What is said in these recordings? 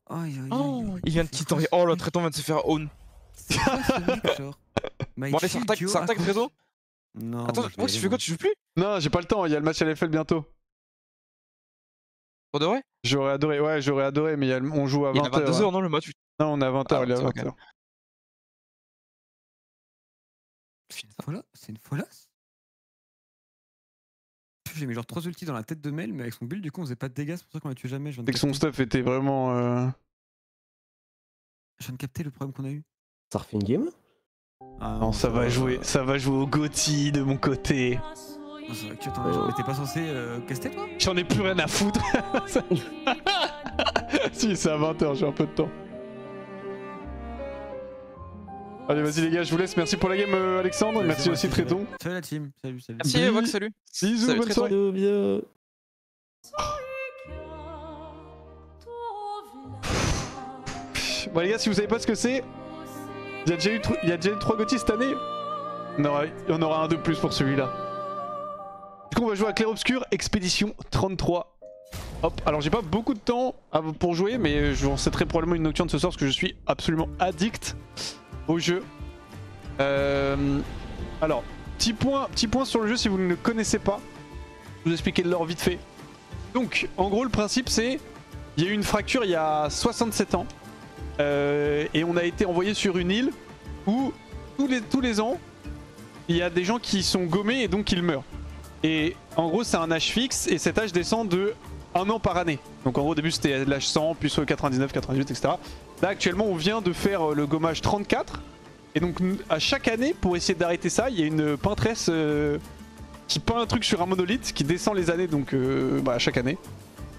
Aïe, aïe, Oh, aïe. il vient de quitter. Oh, le traitant vient de se faire own. C'est quoi ce mec, genre? Bon, allez, ça attaque Fredo. Non. Attends, moi, je vais moi, y tu aller, fais quoi? moi. Tu joues plus? Non, j'ai pas le temps, il y a le match LFL bientôt. Pour de vrai? J'aurais adoré, ouais, j'aurais adoré, mais on joue à 20h. Il est à 22h, non, le match? Non, on est à 20h, Ah, il est à ça va 20h. C'est une folasse? J'ai mis genre 3 ultis dans la tête de Mel, mais avec son build, du coup, on faisait pas de dégâts, c'est pour ça qu'on l'a tué jamais. C'est que son stuff était vraiment. Je viens de capter le problème qu'on a eu. Ça refait une game? Ah, Non, ça va jouer au GOTY de mon côté. Oh, c'est vrai que attends, mais t'es pas censé caster toi? J'en ai plus rien à foutre. Si, c'est à 20h, j'ai un peu de temps. Allez, vas-y les gars, je vous laisse. Merci pour la game, Alexandre. Merci aussi, Tréton. Salut la team. Salut. Merci, Vox, salut. Bisous, Salut, bonne Tréton. soirée. Bien. Bon les gars, si vous savez pas ce que c'est, il y a déjà eu 3 GOTY cette année. Il y en aura un de plus pour celui-là. Du coup on va jouer à Clair Obscur Expédition 33. Hop, alors j'ai pas beaucoup de temps pour jouer, mais je lancerai probablement une nocturne ce soir parce que je suis absolument addict au jeu. Alors, petit point sur le jeu si vous ne le connaissez pas. Je vais vous expliquer de l'or vite fait. Donc en gros le principe c'est, il y a eu une fracture il y a 67 ans. Et on a été envoyé sur une île où tous les ans il y a des gens qui sont gommés et donc ils meurent. Et en gros c'est un âge fixe et cet âge descend de 1 an par année. Donc en gros au début c'était l'âge 100, puis 99, 98, etc. Là actuellement on vient de faire le gommage 34. Et donc à chaque année pour essayer d'arrêter ça, il y a une peintresse qui peint un truc sur un monolithe qui descend les années donc à chaque année.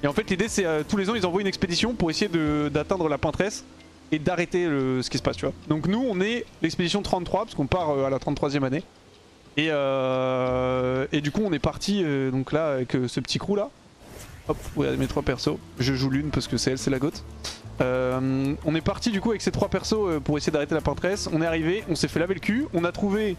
Et en fait l'idée c'est tous les ans ils envoient une expédition pour essayer d'atteindre la peintresse et d'arrêter ce qui se passe, tu vois. Donc nous on est l'expédition 33 parce qu'on part à la 33e année. Et du coup on est parti donc là avec ce petit crew là. Hop, regardez mes 3 persos. Je joue l'une parce que c'est elle, c'est la goth. On est parti du coup avec ces 3 persos pour essayer d'arrêter la peintresse. On est arrivé, on s'est fait laver le cul. On a trouvé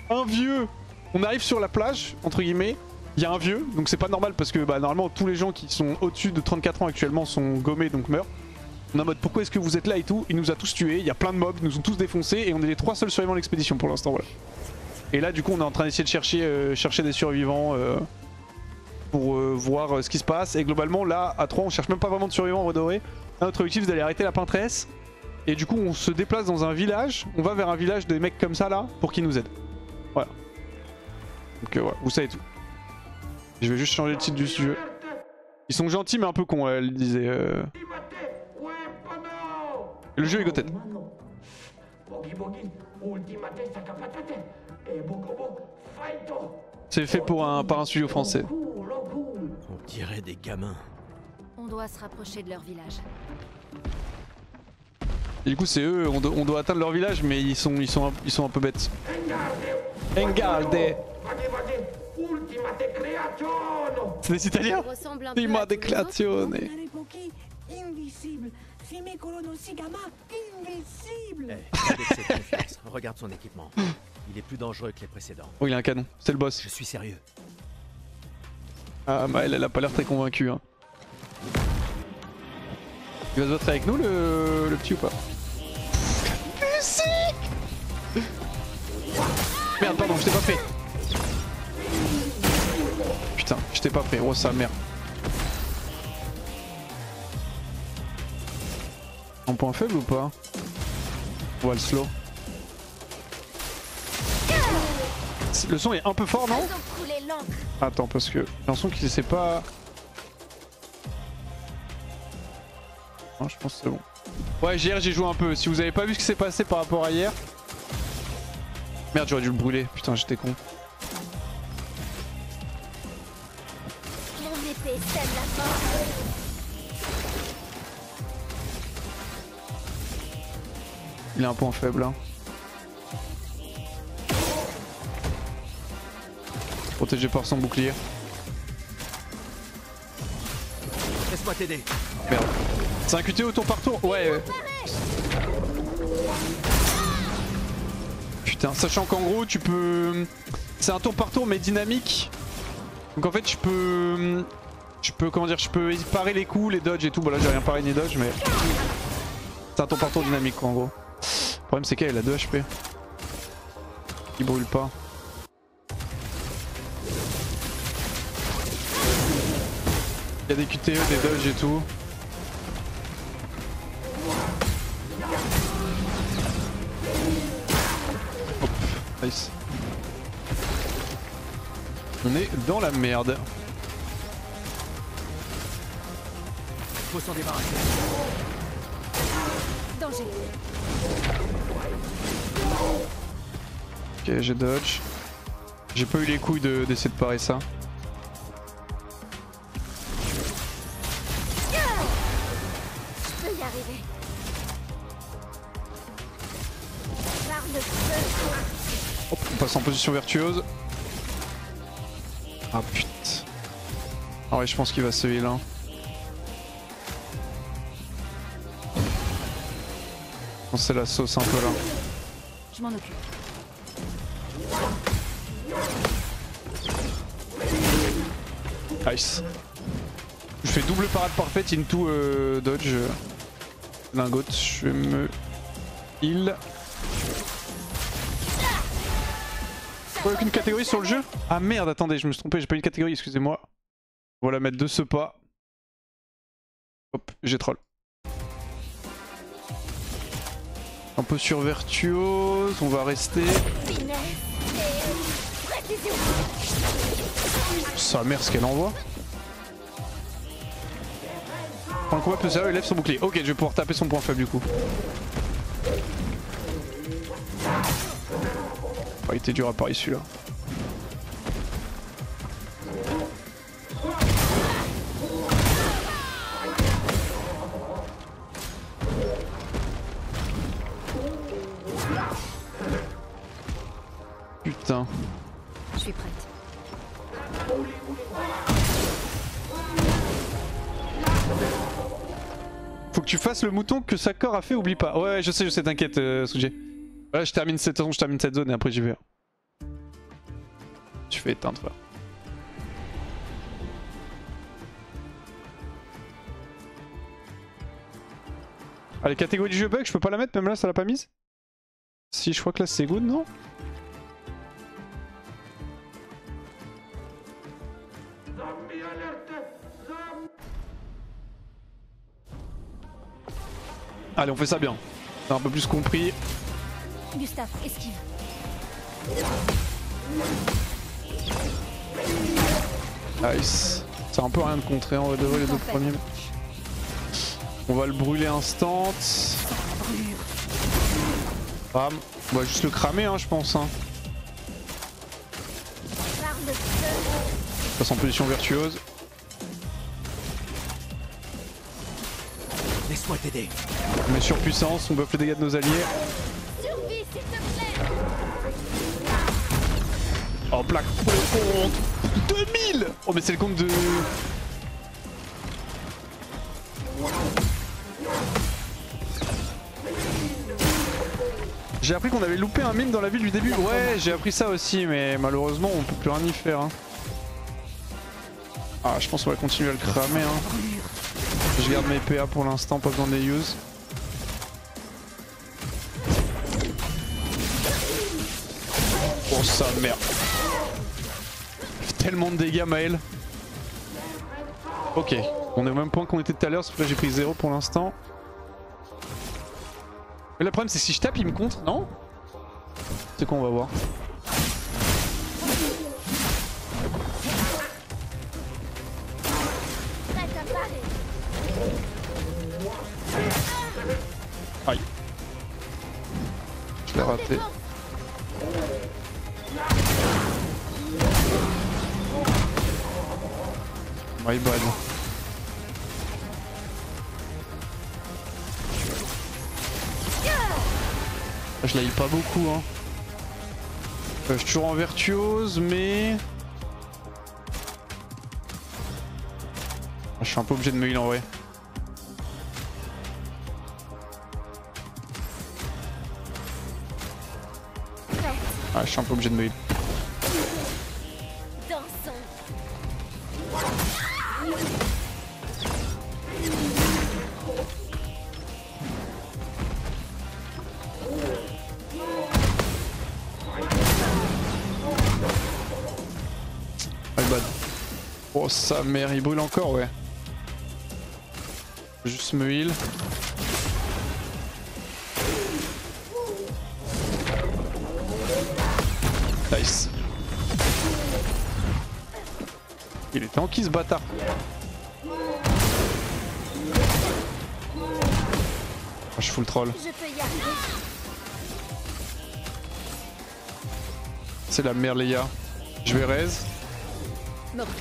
un vieux. On arrive sur la plage, entre guillemets. Il y a un vieux, donc c'est pas normal parce que normalement tous les gens qui sont au-dessus de 34 ans actuellement sont gommés donc meurent. On est en mode pourquoi est-ce que vous êtes là et tout. Il nous a tous tués, il y a plein de mobs, ils nous ont tous défoncés et on est les 3 seuls survivants de l'expédition pour l'instant, voilà. Et là du coup on est en train d'essayer de chercher des survivants pour voir ce qui se passe. Et globalement là à 3 on cherche même pas vraiment de survivants redorés. Notre objectif c'est d'aller arrêter la peintresse. Et du coup on se déplace dans un village, on va vers un village de mecs comme ça là pour qu'ils nous aident. Voilà. Donc voilà, vous savez tout. Je vais juste changer le titre du jeu. Ils sont gentils mais un peu cons, elle disait. Et le jeu est gotet. C'est fait par un studio français. On dirait des gamins. On doit se rapprocher de leur village. Et du coup c'est eux, on doit atteindre leur village mais ils sont un peu bêtes. Engarde. C'est des Italiens? Ressemble un peu Prima à tous les autres. declazione. Invisible. Simi Colono Sigama, invisible. Avec cette confiance, regarde son équipement. Il est plus dangereux que les précédents. Oh il a un canon, c'est le boss. Je suis sérieux. Ah Maël elle a pas l'air très convaincue hein. Il va se battre avec nous le petit ou pas? Musique. Merde pardon je t'ai pas fait. Putain je t'ai pas fait, oh sa merde. En point faible ou pas? On va le slow. Le son est un peu fort non? Faisons couler l'encre. Attends parce que j'ai l'impression qu'il sait pas... Non je pense que c'est bon. Ouais hier j'ai joué un peu, si vous avez pas vu ce qui s'est passé par rapport à hier... Merde j'aurais dû le brûler, putain j'étais con. Mon épée scelle la mort. Il a un point faible hein. Protégé par son bouclier. Laisse-moi t'aider. Merde. C'est un QTE au tour par tour? Ouais. Putain, sachant qu'en gros tu peux... C'est un tour par tour mais dynamique. Donc en fait je peux... Je peux, comment dire, je peux parer les coups, les dodges et tout. Bon là j'ai rien paré ni dodge mais... C'est un tour par tour dynamique quoi en gros. Le problème c'est qu'elle a 2 HP. Il brûle pas. Il y a des QTE, des dodges et tout. Hop, nice. On est dans la merde. Faut s'en débarrasser. Danger. Ok, j'ai dodge. J'ai pas eu les couilles d'essayer de parer ça. Je peux y arriver. Par le feu. Hop, on passe en position vertueuse. Ah putain. Ah ouais, je pense qu'il va se heal hein. C'est la sauce un peu là. Je m'en occupe. Nice. Je fais double parade parfaite into dodge. Lingot, je vais me heal. Aucune catégorie sur le jeu? Ah merde, attendez, je me suis trompé, j'ai pas eu une catégorie, excusez-moi. On va la mettre de ce pas. Hop, j'ai troll. Un peu sur virtuose, on va rester. Sa mère, ce qu'elle envoie. Quand le combat peut sérieux, il lève son bouclier. Ok, je vais pouvoir taper son point faible du coup. Oh, il était dur à parier celui-là. Putain. Je suis prête. Faut que tu fasses le mouton que Sakor a fait, oublie pas. Ouais, je sais, t'inquiète, Suji. Voilà, je termine cette zone et après j'y vais. Tu fais éteindre, frère. Allez, catégorie du jeu bug, je peux pas la mettre, même là ça l'a pas mise? Si, je crois que là c'est good, non? Allez, on fait ça bien. On a un peu plus compris. Gustave, esquive. Nice. C'est un peu rien de contrer en vrai de vrai les deux premiers. On va le brûler instant. Bam. On va juste le cramer hein, je pense. Hein. Passe en position vertueuse. Laisse-moi t'aider. On met sur puissance, on buff les dégâts de nos alliés. Survie, s'il te plaît. Oh plaque. Oh, 2000. Oh mais c'est le compte de... J'ai appris qu'on avait loupé un mine dans la ville du début. Ouais, j'ai appris ça aussi, mais malheureusement on peut plus rien y faire. Hein. Ah, je pense qu'on va continuer à le cramer. Hein. Je garde mes PA pour l'instant, pas besoin de les use. Oh sa merde. Tellement de dégâts Maël. Ok, on est au même point qu'on était tout à l'heure, sauf que là j'ai pris 0 pour l'instant. Mais le problème c'est que si je tape il me contre, non? C'est quoi, on va voir. Aïe. Je l'ai raté. My bad. Je la heal pas beaucoup hein. Je suis toujours en virtuose mais... Je suis un peu obligé de me heal en vrai. Ah, je suis un peu obligé de me heal. Dansons. Oh sa mère, il brûle encore, ouais. Juste me heal. Nice. Il est tanky ce bâtard. Oh, je fous le troll. Je peux y arriver. C'est la merde les gars. Je vais raise.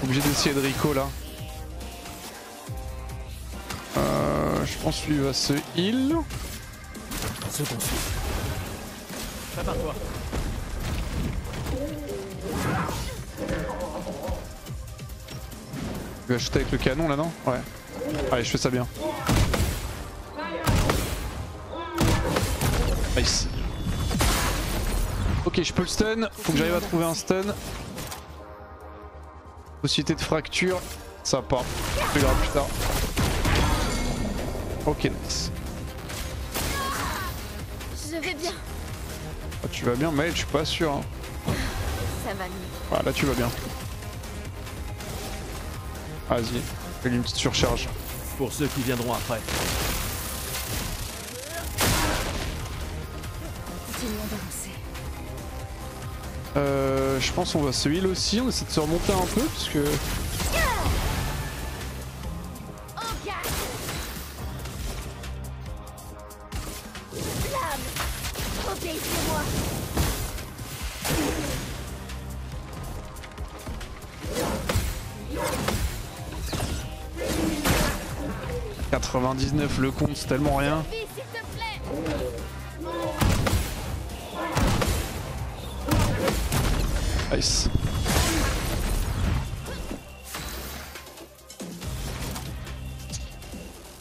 Obligé d'essayer de Rico là. Je pense qu'il va se heal. Second souffle. Prépare-toi. Il va shooter avec le canon là non? Ouais. Allez je fais ça bien. Nice. Ok je peux le stun. Faut que j'arrive à trouver un stun. Possibilité de fracture. Ça part. Je verrai plus tard. Ok nice. Je vais bien. Ah, tu vas bien Maël, je suis pas sûr. Hein. Ça va mieux. Ah là tu vas bien. Vas-y, fais-lui une petite surcharge. Pour ceux qui viendront après. Continuons d'avancer. Je pense qu'on va se heal aussi, on essaie de se remonter un peu parce que... Oh gars. Flamme. Obéissez-moi. « 99 le compte, c'est tellement rien. Survie, s'il te plaît. Nice.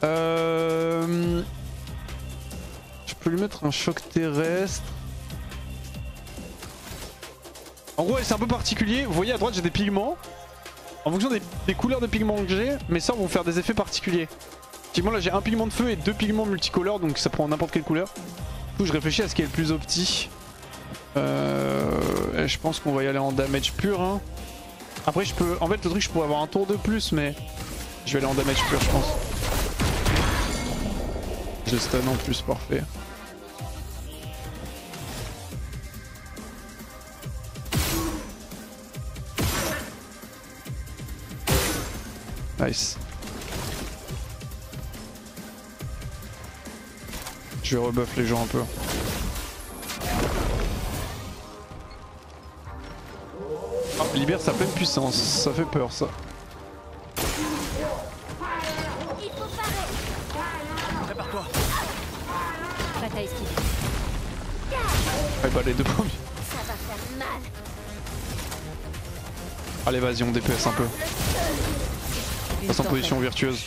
Je peux lui mettre un choc terrestre. En gros c'est un peu particulier, vous voyez à droite j'ai des pigments. En fonction des couleurs de pigments que j'ai, mes sorts vont faire des effets particuliers. Effectivement là j'ai un pigment de feu et deux pigments multicolores donc ça prend n'importe quelle couleur. Du coup je réfléchis à ce qui est le plus opti. Et je pense qu'on va y aller en damage pur hein. Après je peux... En fait le truc je pourrais avoir un tour de plus mais... Je vais aller en damage pur je pense. Je stun en plus, parfait. Nice. Je vais rebuff les gens un peu. Oh, libère sa pleine puissance, ça fait peur ça. Il faut parer. Prépare-toi. Prête à esquiver. Ouais bah les deux premiers. Ça va faire mal. Allez vas-y on DPS un peu. Passe en position virtueuse.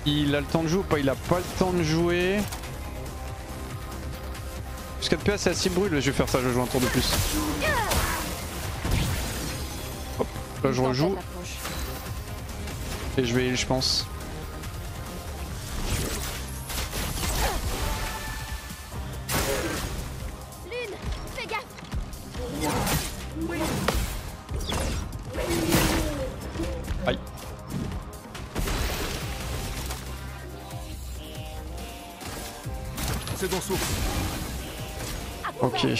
Il a le temps de jouer ou pas? Il a pas le temps de jouer. Jusqu'à de PA c'est assez brûle, je vais faire ça, je joue un tour de plus. Hop, là je rejoue. Et je vais heal je pense. Lune, fais gaffe. Aïe. Second souffle. Ok. Lame,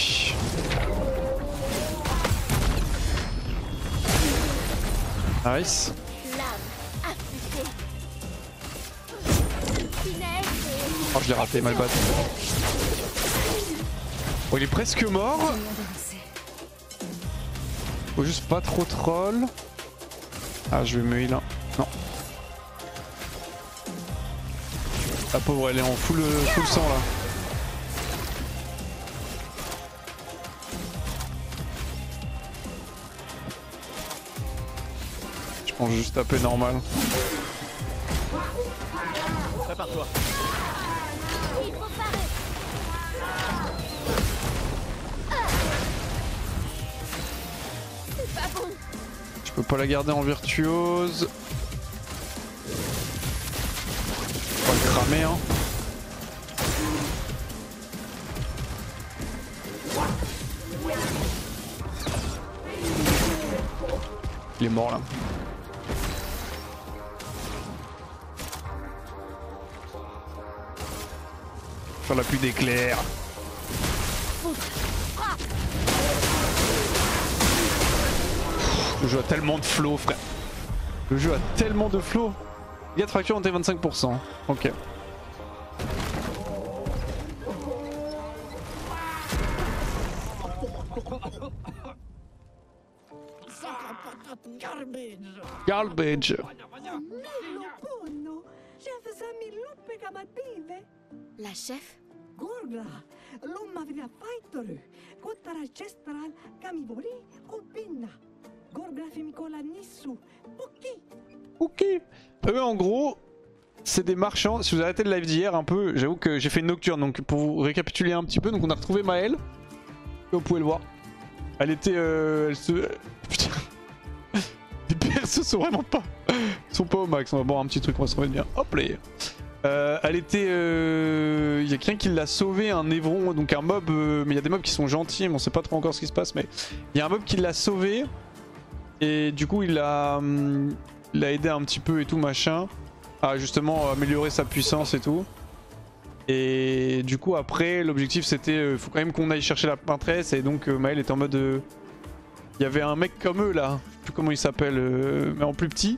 Nice. affûtée. Finesse Oh je l'ai raté, mal bad. Oh il est presque mort. et... Continuons d'avancer. Faut juste pas trop troll. Ah je vais me heal. Non. La pauvre elle est en full sang là. Je pense juste taper normal. Prépare-toi. Il faut parer. C'est pas bon. Je peux pas la garder en virtuose. On va le cramer hein. Il est mort là. Faire la pluie d'éclairs. Le jeu a tellement de flow, frère. Le jeu a tellement de flow. Dégâts de fracture monté 25%. Ok. Garbage. Nello Punno, chef Samilluppe Kamative. La chef? Gorgla, l'umma vria faitor, kottara chestral, kamivori, obinna. Gorgla fimicola nissu, poki. Ok. Eux en gros, c'est des marchands. Si vous arrêtez le live d'hier un peu, j'avoue que j'ai fait une nocturne. Donc pour vous récapituler un petit peu, donc on a retrouvé Maëlle. Vous pouvez le voir. Elle était... elle se... Putain. Les persos sont vraiment pas... Ils sont pas au max. On va boire un petit truc, on va se remettre bien. Hop là. Elle était... Il y a quelqu'un qui l'a sauvé, un Évron, donc un mob. Mais il y a des mobs qui sont gentils, mais on sait pas trop encore ce qui se passe. Mais il y a un mob qui l'a sauvé. Et du coup il l'a aidé un petit peu et tout machin. À justement améliorer sa puissance et tout. Et du coup après l'objectif c'était... faut quand même qu'on aille chercher la peintresse. Et donc Maëlle était en mode... Il y avait un mec comme eux là. Je sais plus comment il s'appelle. Mais en plus petit.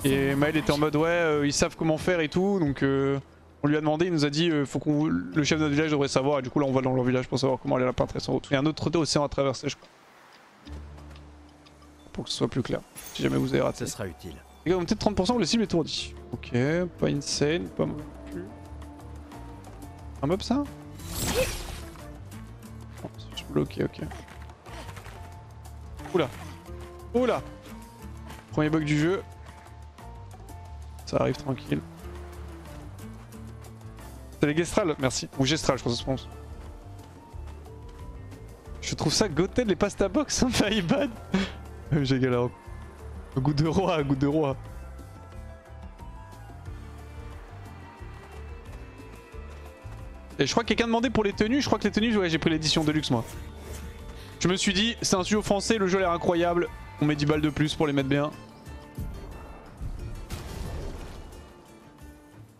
Et Maëlle était en mode ouais ils savent comment faire et tout. Donc on lui a demandé, il nous a dit faut qu'on... le chef de notre village devrait savoir. Et du coup là on va dans leur village pour savoir comment aller à la peintresse en route. Il y a un autre océan à traverser je crois. Pour que ce soit plus clair. Si jamais vous avez raté. Ce sera utile. Les gars, peut-être 30% ou le cible étourdi. Ok, pas insane, pas mal plus. Un mob ça? Oh, c'est juste bloqué, ok. Oula. Oula. Premier bug du jeu. Ça arrive tranquille. C'est les Gestral, merci. Ou Gestral, je pense que ça se prononce. Je trouve ça goted les pasta box, hein, very bad. J'ai galéré. Un goût de roi, un goût de roi. Et je crois que quelqu'un demandait pour les tenues. Je crois que les tenues, ouais, j'ai pris l'édition Deluxe moi. Je me suis dit, c'est un studio français, le jeu a l'air incroyable. On met 10 balles de plus pour les mettre bien.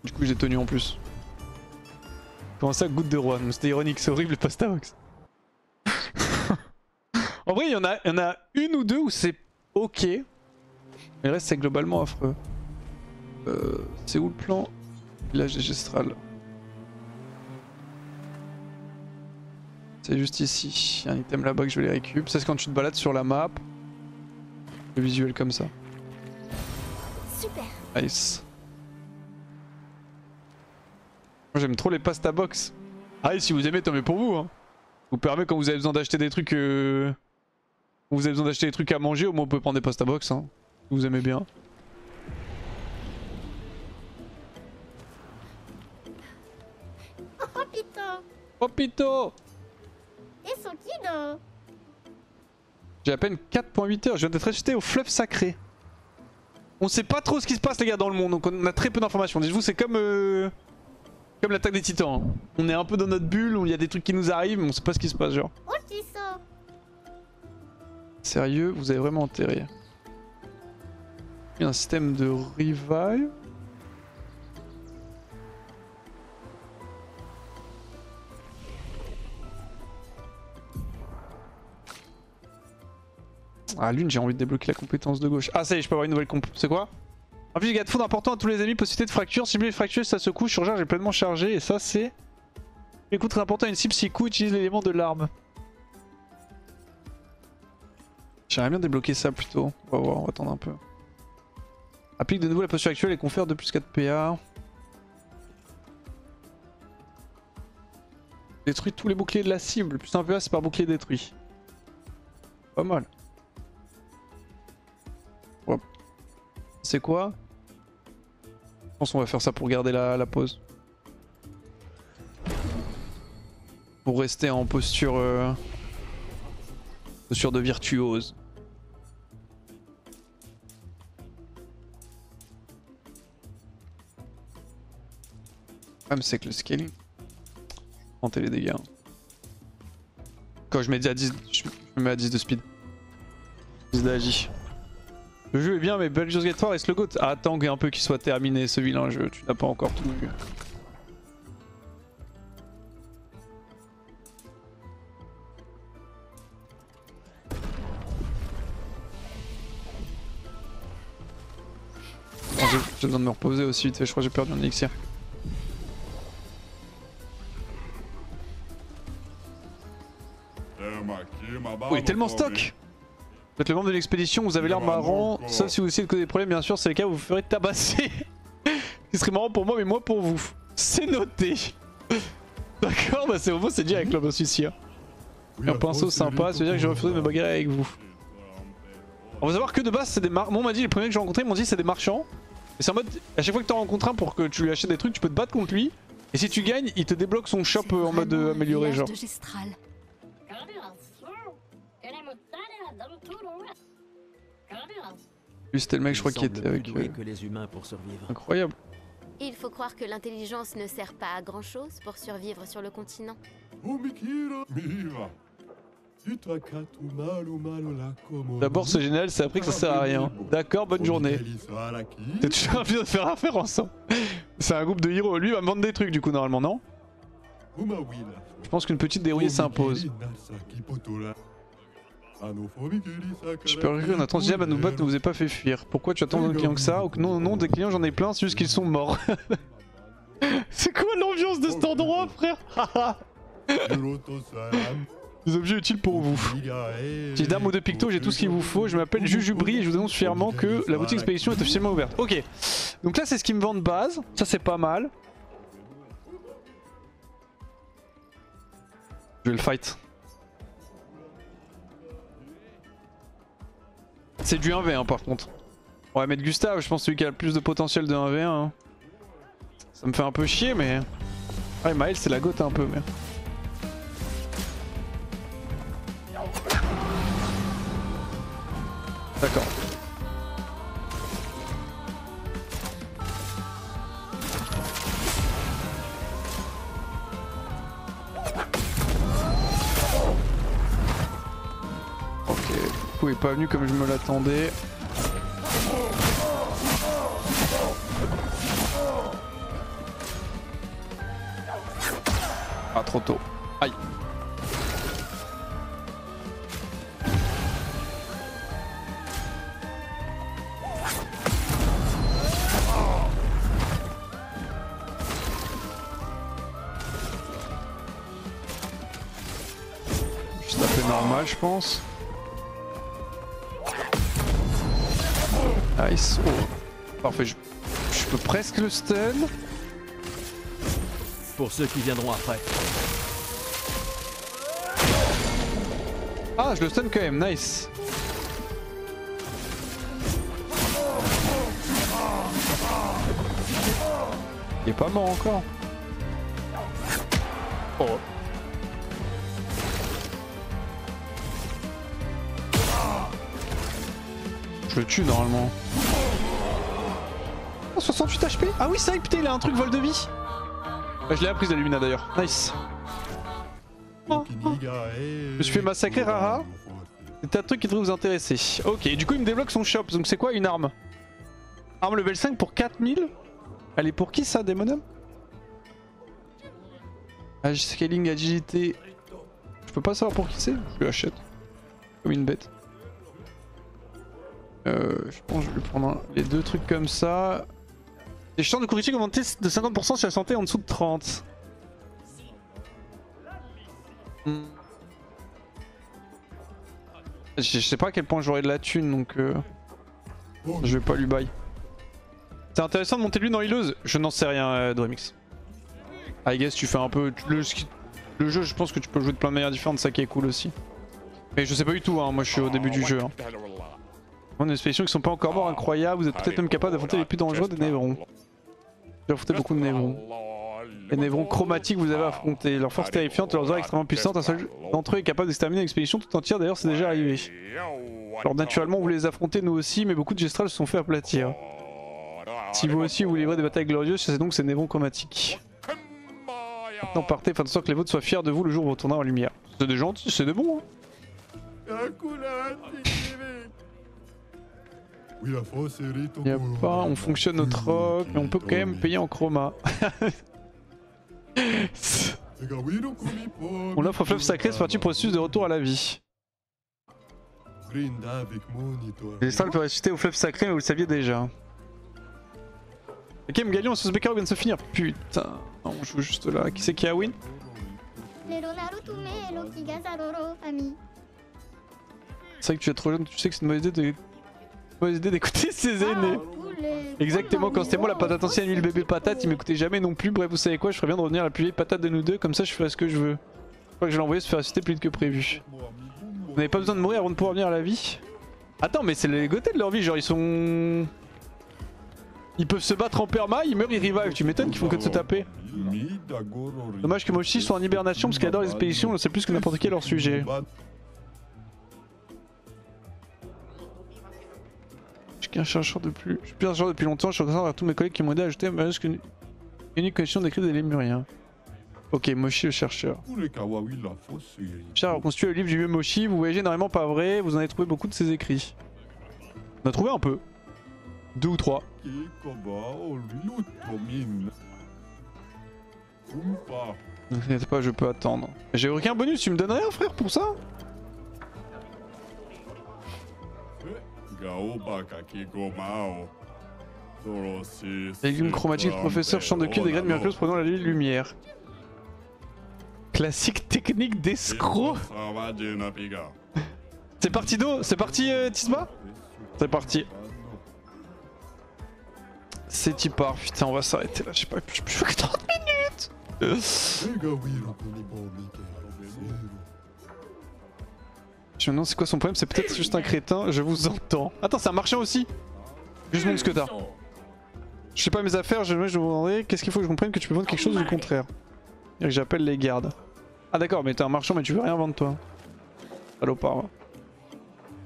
Du coup, j'ai tenues en plus. Comment ça, goutte de roi? C'était ironique, c'est horrible, pasta box. En vrai, il y en a une ou deux où c'est ok. Mais le reste, c'est globalement affreux. C'est où le plan? Village des Gestral. C'est juste ici. Il y a un item là-bas que je vais les récupérer. Ça, c'est quand tu te balades sur la map. Le visuel comme ça. Super. Nice. Moi, j'aime trop les pasta box. Ah, et si vous aimez, tant mieux pour vous. Hein. Vous permet quand vous avez besoin d'acheter des trucs. Vous avez besoin d'acheter des trucs à manger, au moins on peut prendre des pasta box. Hein. Si vous aimez bien. Oh putain. Oh pito! Et son kino. J'ai à peine 4.8 heures, je viens d'être acheté au fleuve sacré. On sait pas trop ce qui se passe les gars dans le monde, donc on a très peu d'informations. Dites-vous c'est comme l'attaque des titans. Hein. On est un peu dans notre bulle, il y a des trucs qui nous arrivent, mais on sait pas ce qui se passe genre. Oh tu sens. Sérieux, vous avez vraiment intérêt. Il y a un système de revive. Ah l'une j'ai envie de débloquer la compétence de gauche. Ah ça y est je peux avoir une nouvelle comp. C'est quoi? Inflige des dégâts de foudre important à tous les ennemis, possibilité de fracture, cible les fractures, ça se couche, surcharge est pleinement chargé et ça c'est... Écoute très important à une cible si coup utilise l'élément de l'arme. J'aimerais bien débloquer ça plutôt. On va voir, on va attendre un peu. Applique de nouveau la posture actuelle et confère 2 plus 4 PA. Détruit tous les boucliers de la cible, plus un PA c'est par bouclier détruit. Pas mal. Hop. C'est quoi? Je pense qu'on va faire ça pour garder la pause. Pour rester en posture... posture de virtuose. Le problème c'est que le scaling... Augmenter les dégâts. Quand je mets à 10, je me mets à 10 de speed. 10 d'agi. Le jeu est bien mais Baldur's Gate 3 reste le GOAT. Ah, attends un peu qu'il soit terminé ce vilain jeu, tu n'as pas encore tout vu. J'ai besoin de me reposer aussi vite fait, je crois que j'ai perdu un élixir. Oh, il est tellement stock! Vous êtes le membre de l'expédition, vous avez l'air marrant, sauf si vous essayez de causer des problèmes, bien sûr, c'est le cas, vous vous ferez tabasser. Ce serait marrant pour moi, mais moi pour vous. C'est noté. D'accord, bah c'est bon, c'est dit avec l'homme aussi. Hein. Un pinceau sympa, ça veut dire que j'ai refusé de me bagarrer avec vous. On va savoir que de base, c'est des marchands. Moi, on m'a dit, les premiers que j'ai rencontrés, ils m'ont dit c'est des marchands. Et c'est en mode, à chaque fois que tu en rencontres un pour que tu lui achètes des trucs, tu peux te battre contre lui. Et si tu gagnes, il te débloque son shop en mode amélioré, genre. Lui, c'était le mec, je crois, qui était avec. Que les humains pour survivre. Incroyable. Il faut croire que l'intelligence ne sert pas à grand chose pour survivre sur le continent. D'abord, c'est génial, c'est appris que ça sert à rien. D'accord, bonne journée. T'es toujours envie de faire affaire ensemble. C'est un groupe de héros. Lui, il va me vendre des trucs, du coup, normalement, non? Je pense qu'une petite dérouillée s'impose. J'espère que notre enthousiasme à nous battre ne vous ait pas fait fuir. Pourquoi tu attends de clients que ça? Non, non, des clients j'en ai plein, c'est juste qu'ils sont morts. C'est quoi l'ambiance de cet endroit, frère? Des objets utiles pour vous. Petite d'armes ou de picto, j'ai tout ce qu'il vous faut. Je m'appelle Jujubri et je vous annonce fièrement que la boutique expédition est officiellement ouverte. Ok, donc là c'est ce qu'ils me vendent de base, ça c'est pas mal. Je vais le fight. C'est du 1v1 par contre. On va mettre Gustave, je pense celui qui a le plus de potentiel de 1v1. Hein. Ça me fait un peu chier mais... Ouais, Maël c'est la gote un peu mais... D'accord. Du coup, il est pas venu comme je me l'attendais. Ah, trop tôt. Aïe. Juste taper normal, je pense. Nice. Oh. Parfait, je peux presque le stun. Pour ceux qui viendront après. Ah, je le stun quand même, nice. Il est pas mort encore. Oh. Je le tue normalement. Oh, 68 HP. Ah oui, c'est vrai, putain, il a un truc vol de vie. Bah, je l'ai appris de la Lumina d'ailleurs. Nice. Oh, oh. Je me suis fait massacrer, Rara. C'est un truc qui devrait vous intéresser. Ok, du coup, il me débloque son shop. Donc, c'est quoi une arme? Arme level 5 pour 4000. Elle est pour qui ça, Demonum? Scaling, agilité. Je peux pas savoir pour qui c'est. Je l'achète. Comme une bête. Je pense que je vais prendre les deux trucs comme ça. Les chances de coup critique augmenté de 50% si la santé est en dessous de 30. Je sais pas à quel point j'aurai de la thune donc je vais pas lui buy. C'est intéressant de monter lui dans Healeuse. Je n'en sais rien Dremix. I guess tu fais un peu... Le jeu je pense que tu peux jouer de plein de manières différentes, ça qui est cool aussi. Mais je sais pas du tout hein, moi je suis au début du jeu. Hein. Des expéditions qui sont pas encore morts, incroyables, vous êtes peut-être même capable d'affronter les plus dangereux des Névrons. J'ai affronté beaucoup de Névrons. Les Névrons chromatiques vous avez affronté. Leur force terrifiante, leurs oreilles extrêmement puissantes, un seul d'entre eux est capable d'exterminer l'expédition tout entière, d'ailleurs c'est déjà arrivé. Alors naturellement vous les affrontez nous aussi, mais beaucoup de Gestrals se sont fait aplatir. Si vous aussi vous livrez des batailles glorieuses, c'est donc ces Névrons chromatiques. Maintenant partez, afin de sorte que les vôtres soient fiers de vous le jour où vous retournerez en lumière. C'est des gentils, c'est des bons hein. Y a pas, on fonctionne notre rock, mais on peut quand même payer en chroma. On offre fleuve sacré, c'est parti processus de retour à la vie. Les stars peuvent ressusciter au fleuve sacré, mais vous le saviez déjà. Ok, Galion, sauce Bekaro vient de se finir. Putain, on joue juste là. Qui c'est qui a win? C'est vrai que tu es trop jeune, tu sais que c'est une mauvaise idée d'écouter ses aînés. Exactement, quand c'était moi la patate ancienne, lui le bébé patate, il m'écoutait jamais non plus. Bref, vous savez quoi, je ferais bien de revenir à la plus vieille patate de nous deux, comme ça je ferai ce que je veux. Je crois que je l'ai envoyé se faire assister plus vite que prévu. Vous n'avez pas besoin de mourir avant de pouvoir venir à la vie. Attends, mais c'est les gothés de leur vie, genre ils sont... Ils peuvent se battre en perma, ils meurent, ils revive. Tu m'étonnes qu'ils font que de se taper. Dommage que Moshi soit en hibernation parce qu'il adore les expéditions, on sait plus que n'importe qui à leur sujet. Je suis un chercheur depuis longtemps, je suis reconnaissant à tous mes collègues qui m'ont aidé à ajouter une unique connexion d'écrire des Lémuriens. Ok, Moshi le chercheur. J'ai reconstitué le livre du vieux Moshi, vous voyagez énormément, pas vrai, vous en avez trouvé beaucoup de ses écrits. On a trouvé un peu. 2 ou 3. Ne t'inquiète pas, je peux attendre. J'ai aucun bonus, tu me donnes rien frère pour ça? Légumes chromatiques, professeur, champ de cuivre, des graines miraculeuses prenant la lumière. Classique technique d'escroc. C'est parti Do, c'est parti Tisma. C'est parti. C'est Tipar, putain on va s'arrêter là, je sais pas, je peux que 30 minutes. Je me demande c'est quoi son problème, c'est peut-être juste un crétin, je vous entends. Attends, c'est un marchand aussi. Juste montre ce que t'as. Je sais pas mes affaires, je vous demanderai qu'est-ce qu'il faut que je comprenne que tu peux vendre quelque chose ou le contraire. C'est-à-dire que j'appelle les gardes. Ah d'accord, mais t'es un marchand mais tu veux rien vendre toi. Salopard.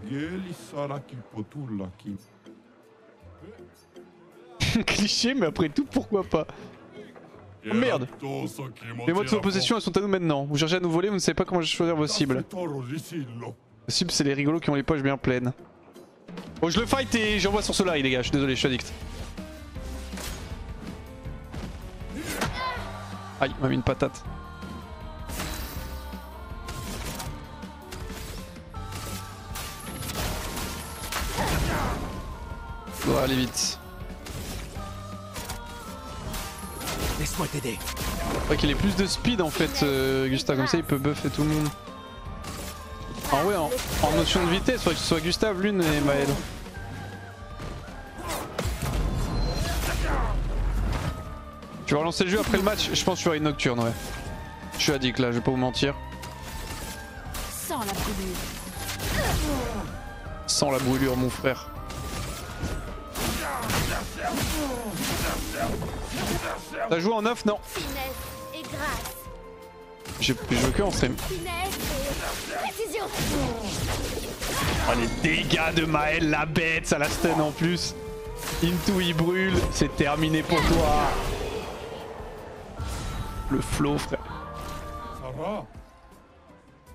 Va. Cliché mais après tout pourquoi pas. Oh merde. Les mots de son possession elles sont à nous maintenant. Vous cherchez à nous voler, vous ne savez pas comment choisir vos cibles. Les cibles c'est les rigolos qui ont les poches bien pleines. Bon je le fight et j'envoie sur Solari les gars, je suis désolé, je suis addict. Aïe, il m'a mis une patate. Ça doit aller vite. Laisse-moi t'aider. Faudrait qu'il ait plus de speed en fait, Gustave, comme ça il peut buffer tout le monde. Ah ouais, en notion de vitesse, faudrait que ce soit Gustave, Lune et Maël. Tu vas relancer le jeu après le match, je pense que tu auras une nocturne, ouais. Je suis addict là, je vais pas vous mentir. Sans la brûlure. Sans la brûlure, mon frère. T'as joué en off? Non. Finesse et grâce. J'ai joué que en stream. Finesse et précision. Oh les dégâts de Maël, la bête, ça la stun en plus. Into il brûle, c'est terminé pour toi. Le flow frère.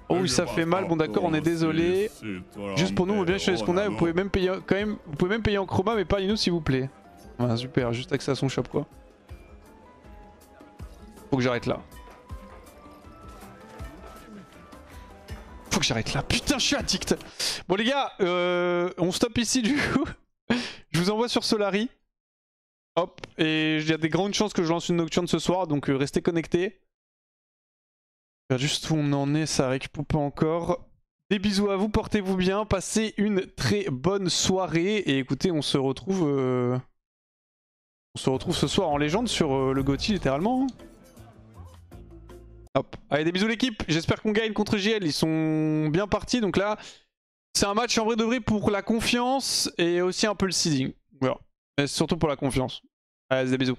Oh oui ça fait mal, bon d'accord on est désolé. Juste pour nous on veut bien choisir ce qu'on a, vous pouvez même payer quand même, vous pouvez même payer en chroma mais parlez-nous s'il vous plaît. Ah, super, juste accès à son shop quoi. Faut que j'arrête là. Faut que j'arrête là, putain je suis addict. Bon les gars, on stoppe ici du coup. Je vous envoie sur Solari. Hop, et il y a des grandes chances que je lance une nocturne ce soir, donc restez connectés. Je regarde juste où on en est, ça récupère pas encore. Des bisous à vous, portez-vous bien, passez une très bonne soirée. Et écoutez, on se retrouve ce soir en légende sur le GOTY littéralement. Hop, allez des bisous l'équipe, j'espère qu'on gagne contre JL, ils sont bien partis. Donc là, c'est un match en vrai de vrai pour la confiance et aussi un peu le seeding. Voilà. Mais surtout pour la confiance. Allez, des bisous.